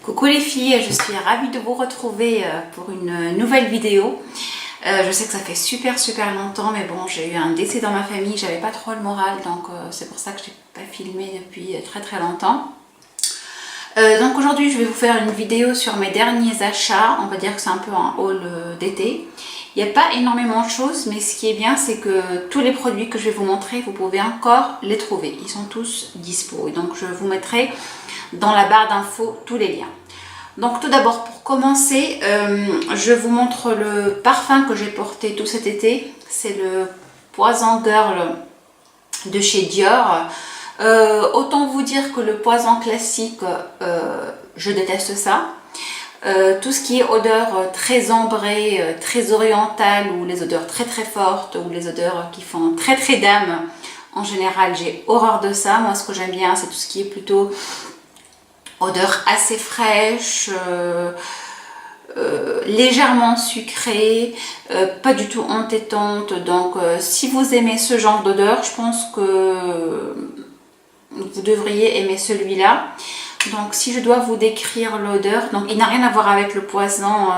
Coucou les filles, je suis ravie de vous retrouver pour une nouvelle vidéo. Je sais que ça fait super longtemps, mais bon, j'ai eu un décès dans ma famille, j'avais pas trop le moral, donc c'est pour ça que je n'ai pas filmé depuis très longtemps. Donc aujourd'hui je vais vous faire une vidéo sur mes derniers achats. On va dire que c'est un peu un haul d'été. Il n'y a pas énormément de choses, mais ce qui est bien c'est que tous les produits que je vais vous montrer, vous pouvez encore les trouver. Ils sont tous dispo, et donc je vous mettrai dans la barre d'infos tous les liens. Donc tout d'abord, pour commencer, je vous montre le parfum que j'ai porté tout cet été. C'est le Poison Girl de chez Dior. Autant vous dire que le poison classique, je déteste ça. Tout ce qui est odeur très ambrée, très orientale, ou les odeurs très fortes, ou les odeurs qui font très dame, en général j'ai horreur de ça. Moi ce que j'aime bien c'est tout ce qui est plutôt odeur assez fraîche, légèrement sucrée, pas du tout entêtante. Donc si vous aimez ce genre d'odeur, je pense que vous devriez aimer celui-là. Donc si je dois vous décrire l'odeur, donc il n'a rien à voir avec le poison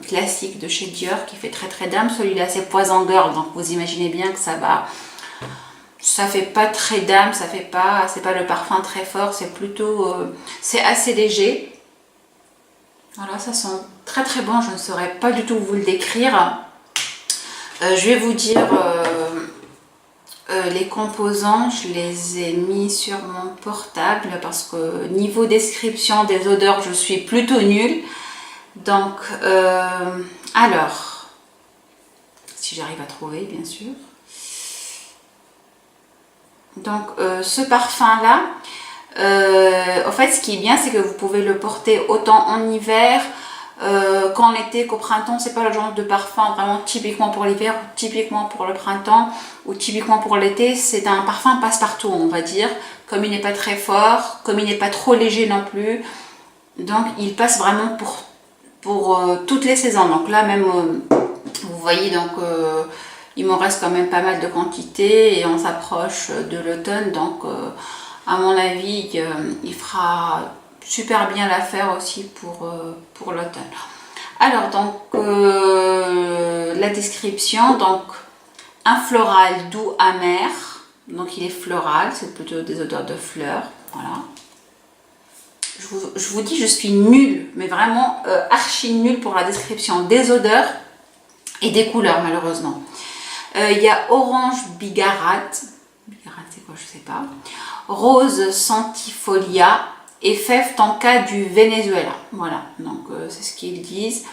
classique de chez Dior qui fait très dame. Celui-là c'est Poison Girl, donc vous imaginez bien que ça fait pas très dame, c'est pas le parfum très fort, c'est plutôt c'est assez léger. Voilà, ça sent très bon, je ne saurais pas du tout vous le décrire. Je vais vous dire les composants, je les ai mis sur mon portable parce que niveau description des odeurs je suis plutôt nulle. Donc alors, si j'arrive à trouver bien sûr. Donc ce parfum là, en fait ce qui est bien c'est que vous pouvez le porter autant en hiver qu'en été, qu'au printemps. C'est pas le genre de parfum vraiment typiquement pour l'hiver, ou typiquement pour le printemps, ou typiquement pour l'été. C'est un parfum passe-partout on va dire, comme il n'est pas très fort, comme il n'est pas trop léger non plus, donc il passe vraiment pour toutes les saisons. Donc là même vous voyez, donc il m'en reste quand même pas mal de quantité et on s'approche de l'automne, donc à mon avis il fera super bien l'affaire aussi pour l'automne. Alors donc la description, donc un floral doux amer, donc il est floral, c'est plutôt des odeurs de fleurs, voilà. Je vous dis, je suis nulle, mais vraiment archi nulle pour la description des odeurs et des couleurs malheureusement. Il y a orange bigarade, c'est quoi, je sais pas, rose centifolia et fève tonka du Venezuela. Voilà, donc c'est ce qu'ils disent.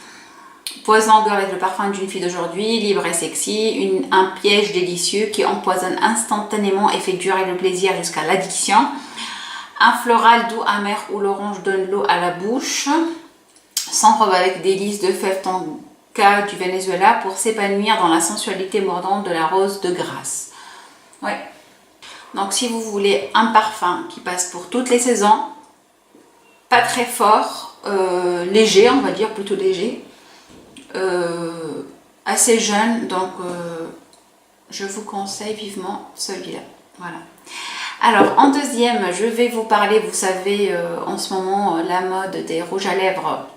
Poison Girl est le parfum d'une fille d'aujourd'hui, libre et sexy, un piège délicieux qui empoisonne instantanément et fait durer le plaisir jusqu'à l'addiction. Un floral doux amer où l'orange donne l'eau à la bouche, s'enrobe avec délices de fève tonka du Venezuela pour s'épanouir dans la sensualité mordante de la rose de Grasse. Ouais. Donc si vous voulez un parfum qui passe pour toutes les saisons, pas très fort, léger, on va dire plutôt léger, assez jeune, donc je vous conseille vivement celui-là. Voilà. Alors en deuxième, je vais vous parler, vous savez en ce moment la mode des rouges à lèvres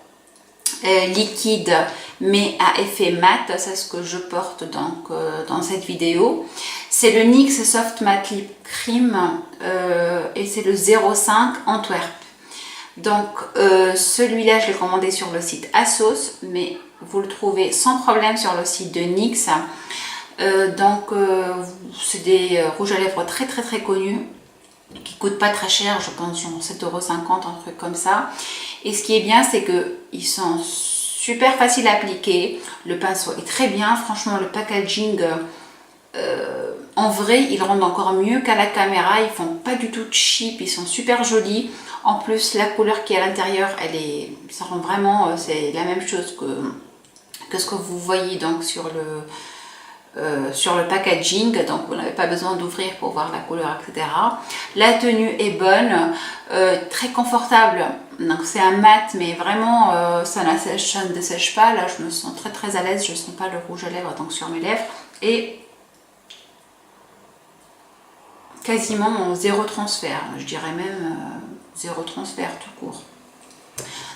liquide mais à effet mat, c'est ce que je porte donc dans cette vidéo. C'est le NYX Soft Matte Lip Cream et c'est le 05 Antwerp. Donc celui-là je l'ai commandé sur le site ASOS, mais vous le trouvez sans problème sur le site de NYX. Donc c'est des rouges à lèvres très connus qui coûtent pas très cher, je pense genre 7,50 €, un truc comme ça. Et ce qui est bien c'est que ils sont super faciles à appliquer, le pinceau est très bien, franchement le packaging en vrai ils rendent encore mieux qu'à la caméra, ils font pas du tout cheap, ils sont super jolis. En plus la couleur qui est à l'intérieur, ça rend vraiment, c'est la même chose que ce que vous voyez donc sur le packaging, donc vous n'avez pas besoin d'ouvrir pour voir la couleur, etc. La tenue est bonne, très confortable, donc c'est un mat mais vraiment ça ne dessèche pas. Là je me sens très à l'aise, je ne sens pas le rouge à lèvres donc sur mes lèvres, et quasiment zéro transfert, je dirais même zéro transfert tout court.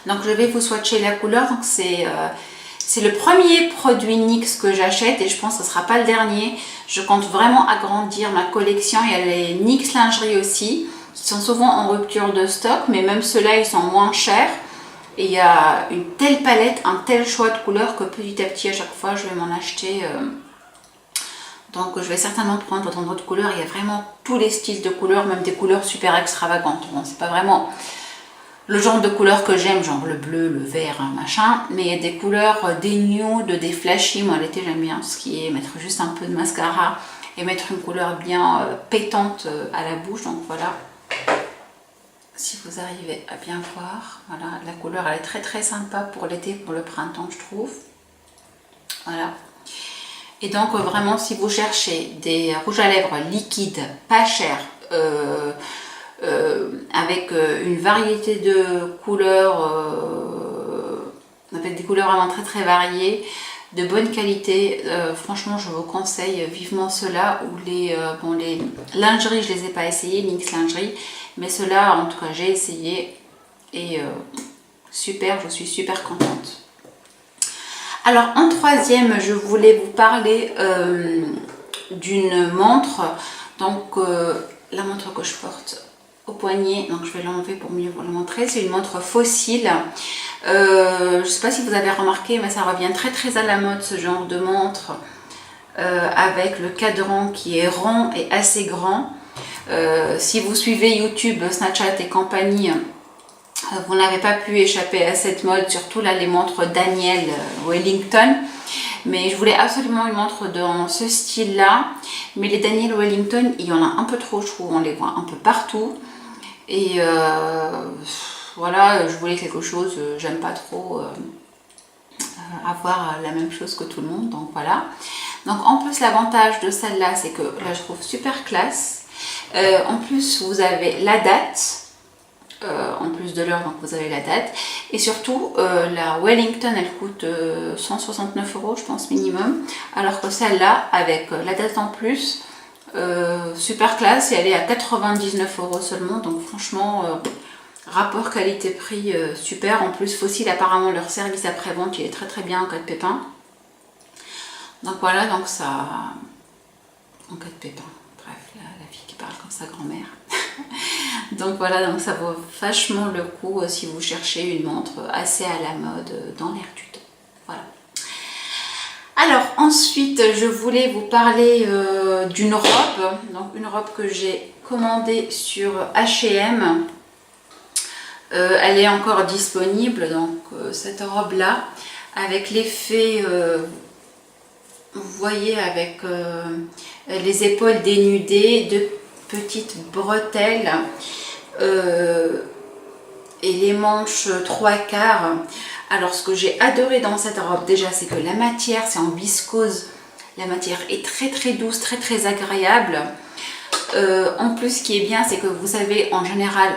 Donc je vais vous swatcher la couleur. Donc c'est le premier produit NYX que j'achète et je pense que ce ne sera pas le dernier. Je compte vraiment agrandir ma collection. Il y a les NYX lingerie aussi, qui sont souvent en rupture de stock, mais même ceux-là, ils sont moins chers. Et il y a une telle palette, un tel choix de couleurs que petit à petit, à chaque fois, je vais m'en acheter. Donc je vais certainement prendre dans d'autres couleurs. Il y a vraiment tous les styles de couleurs, même des couleurs super extravagantes. Bon, c'est pas vraiment le genre de couleurs que j'aime, genre le bleu, le vert, machin. Mais il y a des couleurs, des nude, des flashy. Moi l'été j'aime bien ce qui est mettre juste un peu de mascara et mettre une couleur bien pétante à la bouche. Donc voilà, si vous arrivez à bien voir, voilà, la couleur elle est très très sympa pour l'été, pour le printemps je trouve. Voilà. Et donc vraiment si vous cherchez des rouges à lèvres liquides, pas chers, avec une variété de couleurs, avec des couleurs vraiment très très variées, de bonne qualité, franchement je vous conseille vivement ceux-là. Ou les lingeries, je les ai pas essayés, NYX lingerie, mais ceux-là en tout cas j'ai essayé et super, je suis super contente. Alors en troisième, je voulais vous parler d'une montre. Donc la montre que je porte au poignet, donc je vais l'enlever pour mieux vous le montrer. C'est une montre fossile. Je ne sais pas si vous avez remarqué, mais ça revient très très à la mode ce genre de montre avec le cadran qui est rond et assez grand. Si vous suivez YouTube, Snapchat et compagnie, vous n'avez pas pu échapper à cette mode, surtout là les montres Daniel Wellington. Mais je voulais absolument une montre dans ce style là. Mais les Daniel Wellington, il y en a un peu trop, je trouve, on les voit un peu partout. Et voilà, je voulais quelque chose, j'aime pas trop avoir la même chose que tout le monde, donc voilà. Donc en plus l'avantage de celle-là, c'est que là je trouve super classe. En plus vous avez la date. En plus de l'heure, donc vous avez la date. Et surtout, la Wellington, elle coûte 169 € je pense minimum. Alors que celle-là, avec la date en plus, super classe, et elle est à 99 € seulement. Donc franchement, rapport qualité-prix super. En plus, Fossil, apparemment, leur service après-vente, il est très très bien en cas de pépin. Donc voilà, donc ça... En cas de pépin. Bref, la fille qui parle comme sa grand-mère. Donc voilà, donc ça vaut vachement le coup si vous cherchez une montre assez à la mode dans l'air du temps. Voilà. Alors ensuite, je voulais vous parler d'une robe. Donc une robe que j'ai commandée sur H&M. Elle est encore disponible, donc cette robe-là, avec l'effet... vous voyez, avec les épaules dénudées, de petites bretelles et les manches 3/4. Alors ce que j'ai adoré dans cette robe déjà, c'est que la matière, c'est en viscose, la matière est très très douce, très très agréable. En plus ce qui est bien, c'est que vous savez, en général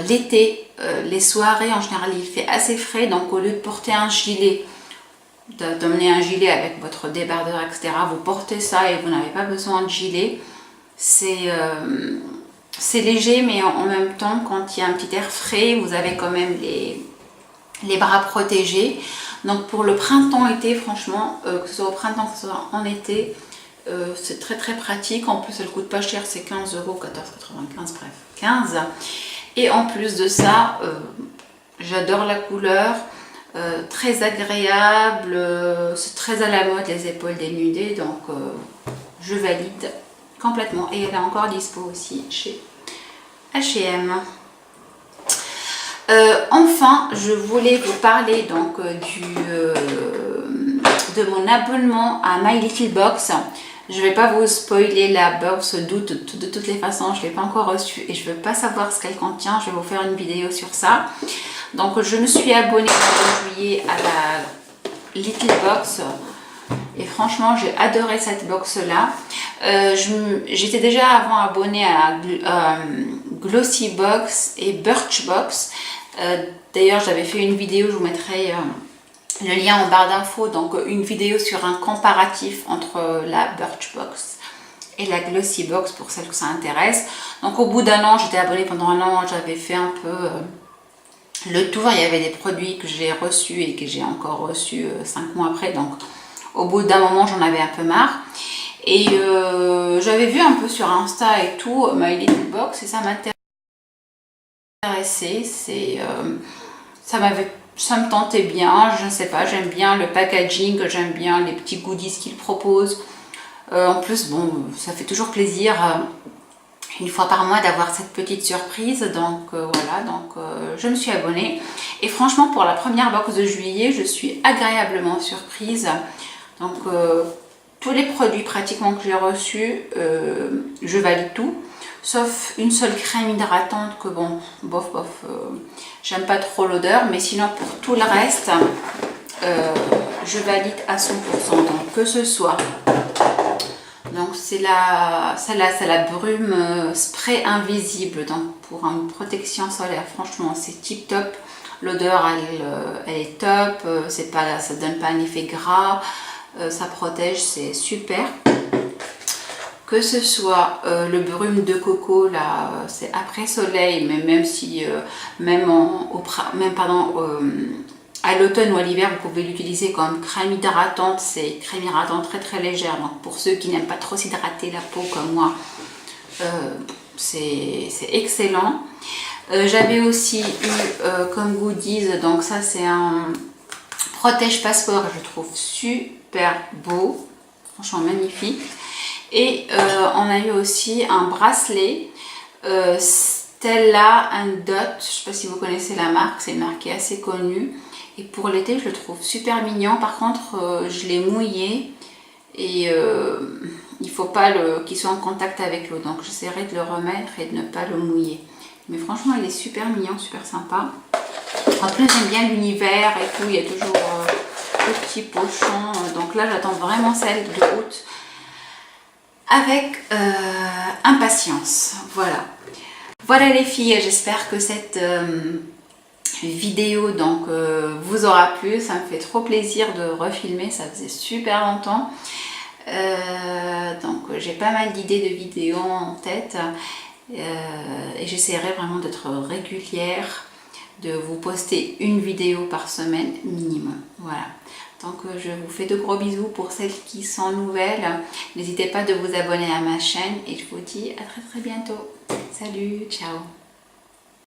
l'été, les soirées en général il fait assez frais, donc au lieu de porter un gilet, d'emmener un gilet avec votre débardeur etc, vous portez ça et vous n'avez pas besoin de gilet. C'est léger, mais en même temps, quand il y a un petit air frais, vous avez quand même les bras protégés. Donc pour le printemps-été, franchement, que ce soit au printemps, que ce soit en été, c'est très très pratique. En plus, elle coûte pas cher, c'est 15 €, 14,95 €, bref, 15. Et en plus de ça, j'adore la couleur, très agréable, c'est très à la mode, les épaules dénudées, donc je valide complètement. Et elle est encore dispo aussi chez H&M. Enfin, je voulais vous parler donc de mon abonnement à My Little Box. Je ne vais pas vous spoiler la box d'août de toutes les façons, je ne l'ai pas encore reçue et je ne veux pas savoir ce qu'elle contient. Je vais vous faire une vidéo sur ça. Donc je me suis abonnée en juillet à la Little Box. Et franchement, j'ai adoré cette box-là. J'étais déjà avant abonnée à Glossy Box et Birchbox. D'ailleurs, j'avais fait une vidéo, je vous mettrai le lien en barre d'infos. Donc, une vidéo sur un comparatif entre la Birchbox et la Glossy Box pour celles que ça intéresse. Donc, au bout d'un an, j'étais abonnée pendant un an. J'avais fait un peu le tour. Il y avait des produits que j'ai reçus et que j'ai encore reçus 5 mois après, donc au bout d'un moment j'en avais un peu marre. Et j'avais vu un peu sur Insta et tout My Little Box et ça m'intéressait, ça me tentait bien, je ne sais pas, j'aime bien le packaging, j'aime bien les petits goodies qu'ils proposent. En plus, bon, ça fait toujours plaisir une fois par mois d'avoir cette petite surprise, donc voilà, donc je me suis abonnée et franchement pour la première box de juillet je suis agréablement surprise. Donc tous les produits pratiquement que j'ai reçus, je valide tout, sauf une seule crème hydratante que bon, bof, j'aime pas trop l'odeur, mais sinon pour tout le reste, je valide à 100%. Donc que ce soit, donc c'est celle-là, c'est la brume spray invisible, donc pour une protection solaire, franchement c'est tip top. L'odeur elle est top, ça donne pas un effet gras. Ça protège, c'est super. Que ce soit le brume de coco, là, c'est après soleil, mais même si, à l'automne ou à l'hiver, vous pouvez l'utiliser comme crème hydratante. C'est une crème hydratante très légère. Donc pour ceux qui n'aiment pas trop s'hydrater la peau comme moi, c'est excellent. J'avais aussi eu comme goodies, donc ça c'est un protège passeport, je trouve super beau, franchement magnifique. Et on a eu aussi un bracelet Stella & Dot, je ne sais pas si vous connaissez la marque, c'est une marque qui est assez connue. Et pour l'été, je le trouve super mignon. Par contre, je l'ai mouillé et il ne faut pas qu'il soit en contact avec l'eau. Donc j'essaierai de le remettre et de ne pas le mouiller. Mais franchement, il est super mignon, super sympa. En plus, j'aime bien l'univers et tout. Il y a toujours le petit pochon. Donc là, j'attends vraiment celle de août avec impatience. Voilà. Voilà les filles, j'espère que cette vidéo donc vous aura plu. Ça me fait trop plaisir de refilmer, ça faisait super longtemps. Donc j'ai pas mal d'idées de vidéos en tête et j'essaierai vraiment d'être régulière, de vous poster une vidéo par semaine minimum. Voilà. Donc je vous fais de gros bisous pour celles qui sont nouvelles. N'hésitez pas de vous abonner à ma chaîne et je vous dis à très bientôt. Salut, ciao.